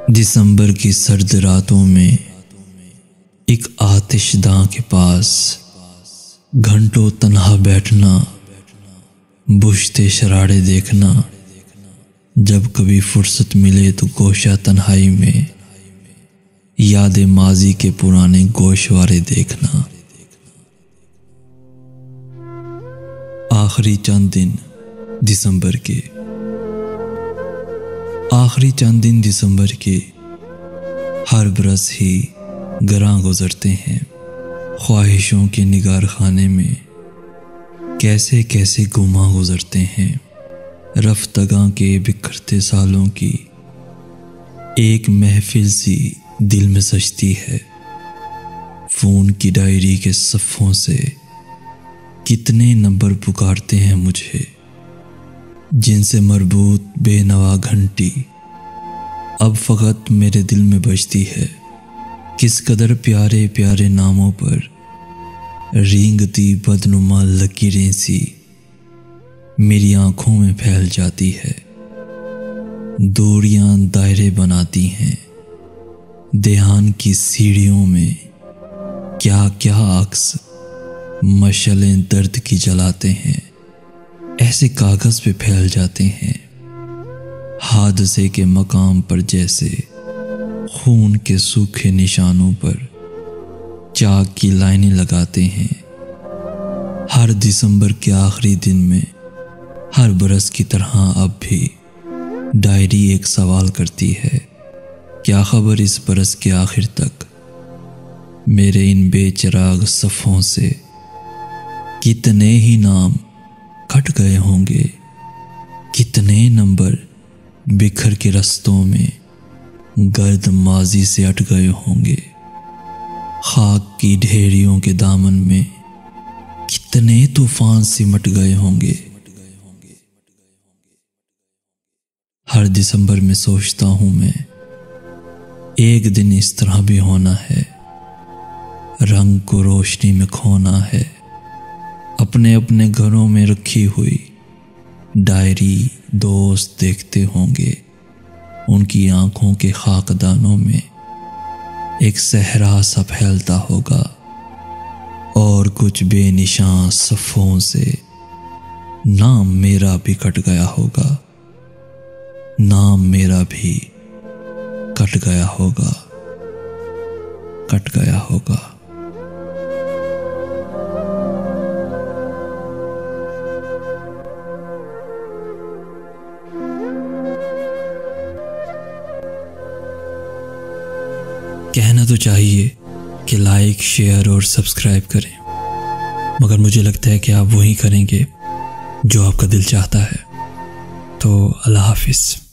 दिसंबर की सर्द रातों में एक आतिशदां के पास घंटों तन्हा बैठना, बुझते शरारे देखना, जब कभी फुर्सत मिले तो गोशा तन्हाई में यादें माजी के पुराने गोशवारे देखना। आखिरी चंद दिन दिसंबर के हर बरस ही गरां गुजरते हैं। ख्वाहिशों के निगार खाने में कैसे कैसे गुमा गुजरते हैं। रफ्तगां के बिखरते सालों की एक महफिल सी दिल में सजती है। फोन की डायरी के सफ़ों से कितने नंबर पुकारते हैं मुझे, जिनसे मरबूत बेनवा घंटी अब फ़कत मेरे दिल में बजती है। किस कदर प्यारे प्यारे नामों पर रेंगती बदनुमा लकीरें सी मेरी आंखों में फैल जाती है। दूरियां दायरे बनाती हैं, ध्यान की सीढ़ियों में क्या क्या अक्स मशलें दर्द की जलाते हैं, ऐसे कागज पे फैल जाते हैं। हादसे के मकाम पर जैसे खून के सूखे निशानों पर चाक की लाइनें लगाते हैं। हर दिसंबर के आखिरी दिन में हर बरस की तरह अब भी डायरी एक सवाल करती है, क्या खबर इस बरस के आखिर तक मेरे इन बेचिराग सफ़ों से कितने ही नाम कट गए होंगे, कितने नंबर बिखर के रस्तों में गर्द माजी से अट गए होंगे। खाक की ढेरियों के दामन में कितने तूफान सिमट गए होंगे। हर दिसंबर में सोचता हूं मैं, एक दिन इस तरह भी होना है। रंग को रोशनी में खोना है। अपने अपने घरों में रखी हुई डायरी दोस्त देखते होंगे। उनकी आंखों के खाकदानों में एक सहरा सा फैलता होगा और कुछ बेनिशान सफ़ों से नाम मेरा भी कट गया होगा। नाम मेरा भी कट गया होगा। कहना तो चाहिए कि लाइक, शेयर और सब्सक्राइब करें, मगर मुझे लगता है कि आप वही करेंगे जो आपका दिल चाहता है। तो अल्लाह हाफिज़।